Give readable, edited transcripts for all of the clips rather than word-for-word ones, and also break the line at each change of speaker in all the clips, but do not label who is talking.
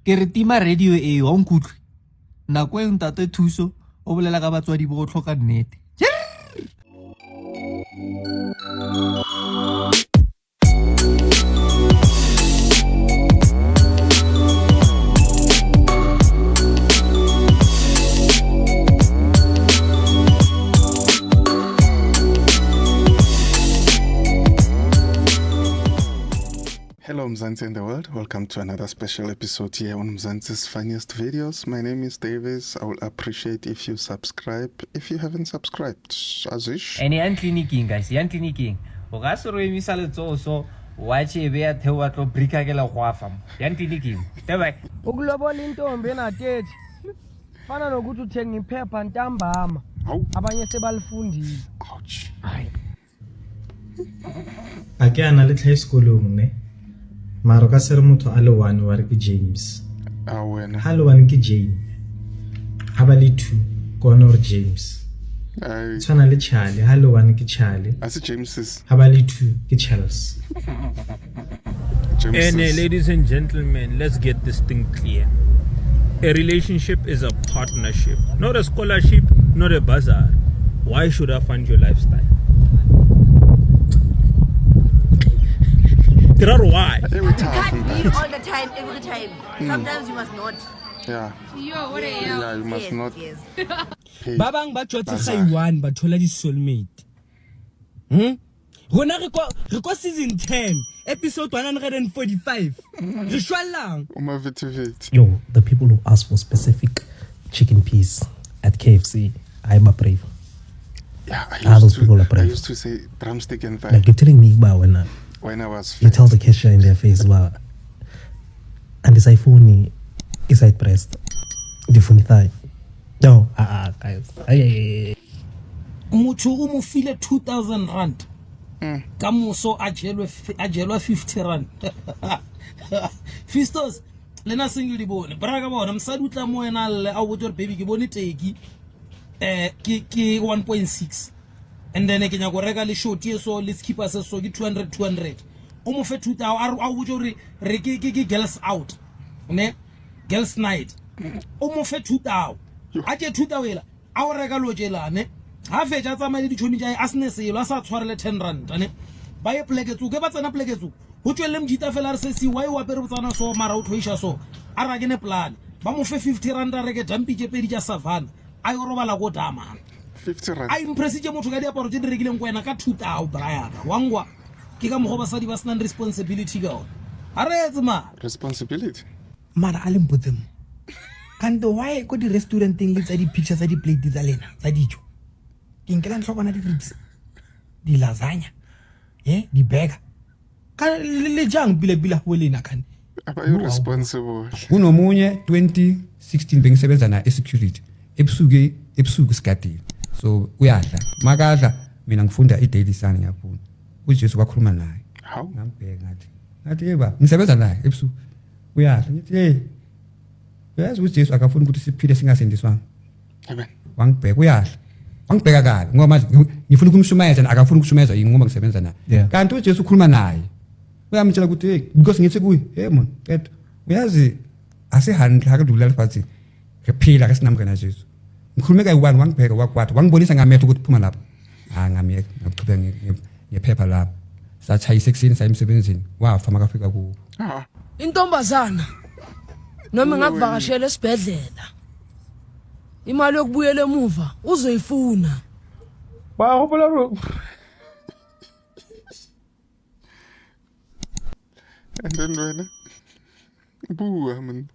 ke re tima radio e wa nkutlwe nako e ntate thuso o bolela ka batswadi bo tlhoka nnete.
Hello Mzansi in the world, welcome to another special episode here on Mzansi's Funniest Videos. My name is Davis. I will appreciate if you subscribe if you haven't subscribed. Azish.
Ene yan clinicing guys, yan clinicing. O ga se re emisa letso so wa chebe ya thewa tlo brika ke la gwafa. Yan clinicing. Tebe.
Ukulobola intombi enatethi. Fana nokuthi uthenga iphepha ntambama. Abanye sebalifundile.
Ouch.
Hayi.
Ake ana le tlhae sekolong ne. Maro ka sere motho a le 1 wa re ke James.
Wena.
Ha le 1 ke Jane. Ha ba le 2 kona or James. Tsana le Charlie, ha le 1 ke Charlie.
As James's.
Ha ba le 2 ke Charles.
And ladies and gentlemen, let's get this thing clear. A relationship is a partnership, not a scholarship, not a bazaar. Why should I fund your lifestyle? Why?
Every time.
You can't be all the time, every time. Sometimes you must not.
Yeah.
Yo, what
Yeah, you must not.
Yes.
Pay.
Ba bang ba tshotse sa i1 ba thola di soulmate. Rona re ko season 10, episode 145. Re shwallang.
Yo, the people who ask for specific chicken piece at KFC, I'm a brave.
Yeah,
Those people are brave.
I used to say drumstick and thigh
Like you're telling me about
when I was
you tell the cashier in their face about and this iPhone is side pressed. The phone thigh. No, guys.
Motho o mo file 2000 rand. Ka moso a jelwa 50 rand. Fistos lena single di bone. Braga bona msadi utla mo ena le a botsa baby ke bone teki ke 1.6. And then ke nya go reka le short ye so let's keep us so ke 200 o mo fe 2000 a botsa re ke girls out ne girls night o mo fe 2000 a ke 2000 a o reka lo jelane ha fetsa tsama le ditšhomi tsa a sne selo a sa tshwarele 10 rand ne ba ye pleketsu ke ba tsena pleketsu ho tswele mjita fela re se si why wa pere botsana so mara o thoisha so a ra ke ne plan ba mo fe 50 rand a reke dumpi ke pedi tsa savana a yo robala go dama
50 rand.
I impressed motho ka diaparo tse di rekileng kwena ka 2000 braya wangwa ke ka mogo basadi ba sena responsibility ka ona a re tsema
Responsibility.
Mara a le mpotsemo kanto why go di restauranteng le tsa di pictures tsa di plate tsa lena tsa dijo ke nkela ntlhobana di ribs di lasagna di burger ka le jang bila ho lena kan
Aba irresponsible.
Kunomunye 2016 bengisebenza na security ebusuku sikadini so uyadla makadla mina ngifunda iDaily Sun ngiyafuna uJesu kwakhuluma naye
How?
ngambheka ngathi yeba ngisebenza naye ebusuku uyadla ngithi hey yazi uJesu akafuna ukuthi siphile singasindiswanga
Amen.
wangibheka uyadla wangibheka kabi ngoba manje ngifuna ukumshumayeza akafuna ukushumayeza yini ngoba ngisebenza naye kanti uJesu ukhuluma naye uyamtshela ukuthi hey because ngithi kuye hey man qeda uyazi asihandle akadlula lefathi ngiphila kasinamkena Jesu ngikhulume kayi1 wangibheka wakwatha wangibonisa ngamethu ukuthi phuma lapha ngamiyeka ngakuchubeka ngephepha lapha sathaya isexini sayimsebenzini wafa makafika ku
intombazana noma ngakuvakashela esibhedlela imali yokubuyela emuva uzoyifuna ba hopola ro
And then wena. Bua man.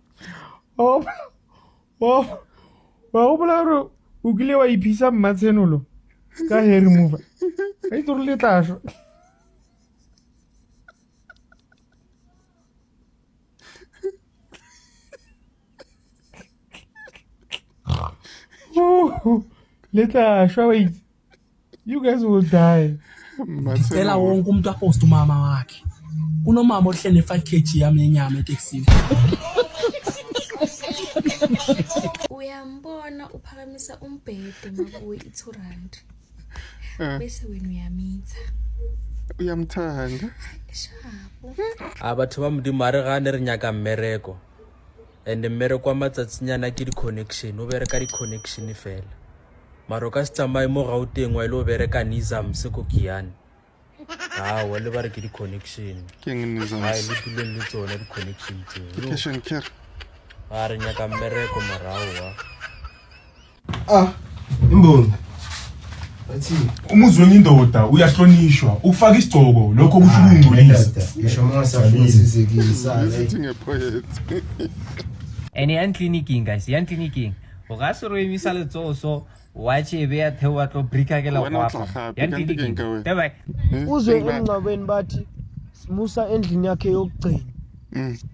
Ba hopola ro o kile wa iphisa mmatsenolo ka hair remover ai tsorile tlasho wait, you guys will die.
Cela wonke umuntu apost umama wakhe. Unomama ohlele 5 kg yami yenyama eTexini.
Uyambona uphakamisa umbhede makuwe i2 rand. Bese wena uyamitha.
Uyamthanda.
Shapo.
Batho ba modimo a re ga ne re nyaka mmereko
and mmereko wa matsatsinyana ke di-connection o bereka di-connection fela mara o ka se tsamaye mo gauteng wa ile o bereka Nizam se ko Kiane wa le ba re ke di-connection le tuleng le tsona di-connection tseo ba re nyaka mmereko morao wa
imboni umuzweni indoda uyahlonishwa ufaka isigcoko lokho kusho ukungcolisa
ngisho ene yan clinicing guys yan clinicing o ga se ro emisa letsogo so wa chebe ya thewa tlo brika ke la kwafa yan clinicing teba
uzwe emngcwabeni bathi simusa endlini yakhe yokugcina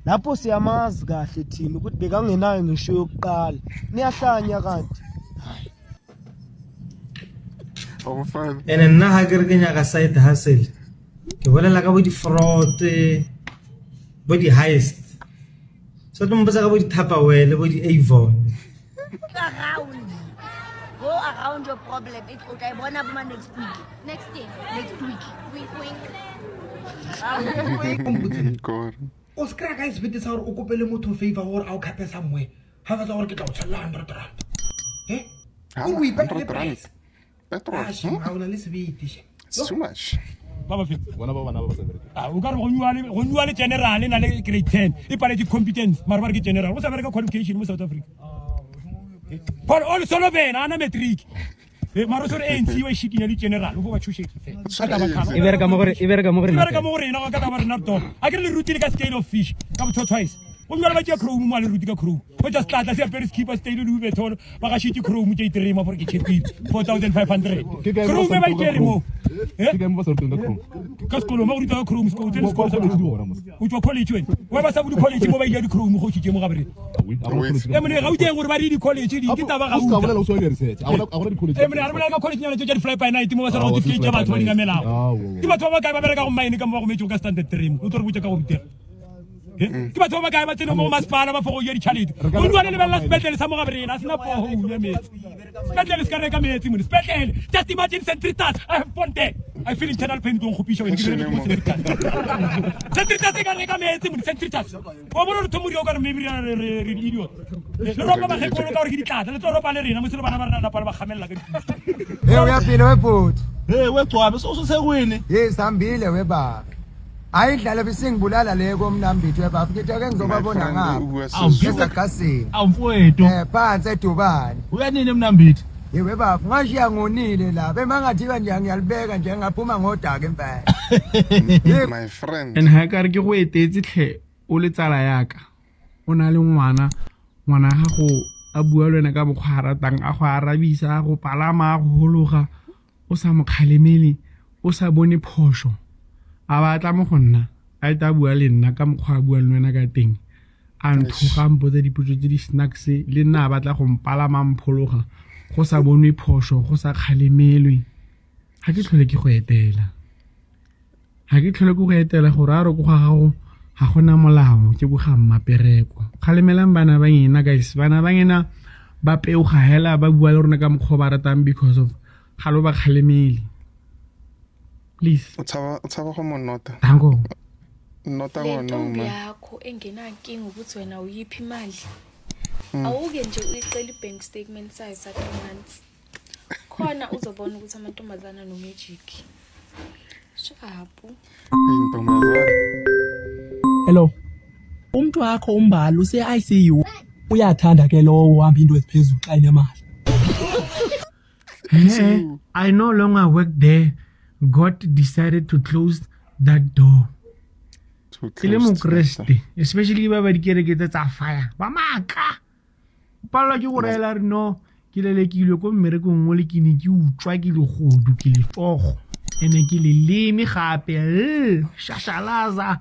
lapho siyamazi kahle thina ukuthi bekangenayo ngisho yokuqala niyahlanya kanti
ene nna ha ke re ke nyaka side hustle ke bolela ka bo di-fraud bo di-heist so ke mpotsa ka bo di-Tupperware bo di-Avon
go around your problem it's okay bona boma next week
o skra ka isbete sa gore o kopele motho favor gore a o khape somewhere ha ba tsa gore ke tla o tshela 100 rand o o ipatile price
petrol it's too much
baba fit bona o ka re go nyua le general na le grade 10 e pale di competence mara ba re ke general o sa bereka qualification mo South Africa Paul all solo bena ana matric mara so re ANC wa shikina le general o ba chusheke
e bereka mo gore
na ka ta ba re na top a ke le routine ka scale of fish ka bo twice o ngala ba tja chrome mo le ruti ka chrome o just start as a pair skipper style le ube thono ba ga shiti chrome tja itrema for ke chepi 4500 chrome ba ikere mo ke mo ba sorteng ka chrome ka skolo mo ruta ka chrome skolo tele skolo sa o tjwa college wena wa ba sa bu college mo ba ile di chrome go tjije mo ga bere e mone ga uteng gore ba ri di college di ke taba ga uta
o so le research a gona di college
e mone a re ka college nyana tja di fly by night mo ba sa ro di tja batho ba dinga melao ke batho ba ka ba bereka go mine ka mo go metjo ka standard trim o tlo re botsa ka go rutega ke batho ba kae ba tsena mo masepala ba fogo ya ditšhalete o nwane le bella sepetlele sa mo gaberena a sena poho ya metsi sepetlele se ka reka metsi mone sepetlele just imagine Centritas I have ponte I feel internal pain don't khopisha wena ke Centritas se ka reka metsi mone Centritas o bona re thomori o ka re maybe re idiot le roba ba gekolo ka gore ke ditlata le toro ba le rena mo sele bana ba rena pa ba khamella ka
we uyapile webhuti
we cwabe so sekwini
sambile we baba ayidlala bisingibulala le komnambithi webaba ngithe ke ngizobabona ngapha awugesagazini
awumfowethu
phansi edubani
uyanini emnambithi
yewe baba ngashiya ngonile la bemangathiwa nje ngiyalibeka nje ngaphuma ngodaka empela
my friend
and ha ka re ke go etetse tle o le tsala yaka o na le ngwana ga go a bua le nna ka bokgwa ratang a go arabisa go palama go hologa o sa mokhalemele o sa bone phosho a batla mo go nna a eta bua le nna ka mokgwa bua le wena ka teng a nthoga mpotsa dipotso tse di snacks le nna a batla go mpalama mphologa go sa bonwe phosho go sa khalemelwe ha ke tlhole ke go etela gore a re go gago ga gona molao ke go ga mmapereko khalemelang bana ba ngena guys bana ba ngena ba peu ga hela ba bua le rona ka mokgwa ba ratang because of galo ba khalemele please
uthaba go monota
dango
nota
le
ngona
ntombi
uma
yakho engenankinga ukuthi wena uyiphi imali awuke nje uyicela i-bank statement sayo sa 3 months khona uzobona ukuthi amantombazana no-magic shapu
intombazana
hello umuntu wakho umbali use-ICU uyathanda ke lowo uhamba into eziphezulu xa inemali
I no longer work there. God decided to close that door. Especially ba ba dikereke tsa fire. Ba maka. Pala ke go rela re no ke lelekilwe ko mmerekong mo le kine ke utswa ke le godu ke le tsogo. Ene ke le leme gape. Shashalaza.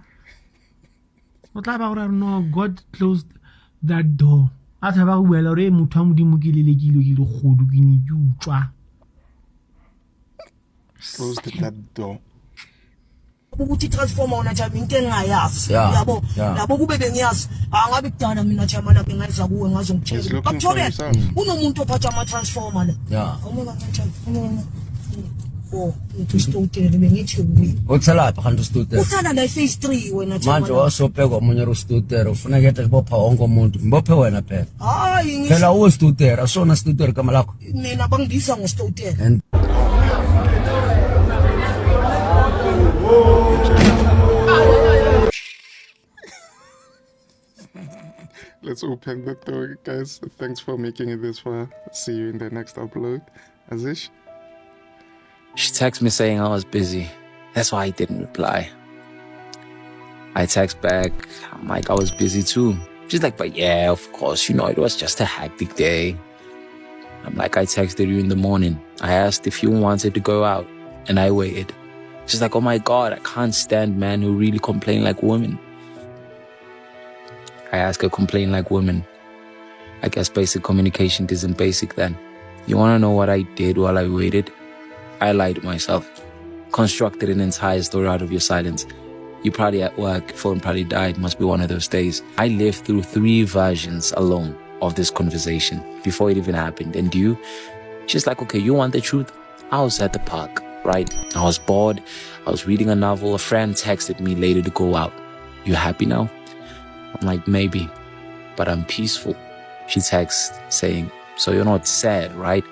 O tla ba gore no God closed that door. A tla ba go buela re motho a modimo ke lelekilwe ke le godu ke ne ke utswa.
Close that door.
ukuthi transformer ona jama into engayazi yabo labo kube bengiyazi angabe kudala mina jama la bengayiza kuwe ngazongitshela bakuthobela unomuntu ophatha ama transformer la Oh, itu Stoutela bengithi ubuye.
Uthelapha kanti uStutela?
Uhlala la phase 3 wena
Manje wasopekwa omunye uStutela ufuna kethe kubopha wonke umuntu. Ngibophe wena phela.
Hayi ngisho.
Phela uStutela, asona Stutela igama lakho.
Mina bangibiza ngoStoutela.
Let's open the door, guys. Thanks for making it this far. See you in the next upload. Azish?
She texted me saying I was busy. That's why I didn't reply. I text back, I'm like, I was busy too. She's like, but yeah, of course, it was just a hectic day. I'm like, I texted you in the morning. I asked if you wanted to go out, and I waited. She's like, oh my God, I can't stand men who really complain like women. I ask her, complain like women. I guess basic communication isn't basic then. You wanna know what I did while I waited? I lied to myself. Constructed an entire story out of your silence. You probably at work, phone probably died, must be one of those days. I lived through 3 versions alone of this conversation before it even happened. And you? She's like, okay, you want the truth? I was at the park, right? I was bored. I was reading a novel. A friend texted me later to go out. You happy now? I'm like, maybe, but I'm peaceful. She texts saying, so you're not sad, right?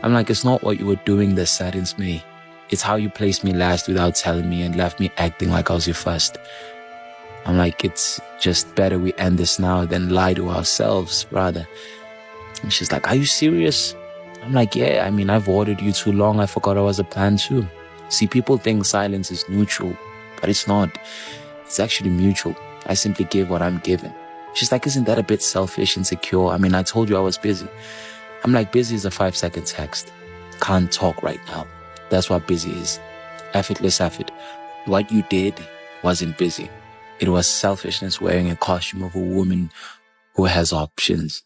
I'm like, it's not what you were doing that saddens me. It's how you placed me last without telling me and left me acting like I was your first. I'm like, it's just better we end this now than lie to ourselves, rather. And she's like, are you serious? I'm like, yeah, I mean, I've ordered you too long. I forgot I was a plan too. See, people think silence is neutral, but it's not. It's actually mutual. I simply give what I'm given. She's like, isn't that a bit selfish, insecure? I mean, I told you I was busy. I'm like, busy is a 5-second text. Can't talk right now. That's what busy is. Effortless effort. What you did wasn't busy. It was selfishness wearing a costume of a woman who has options.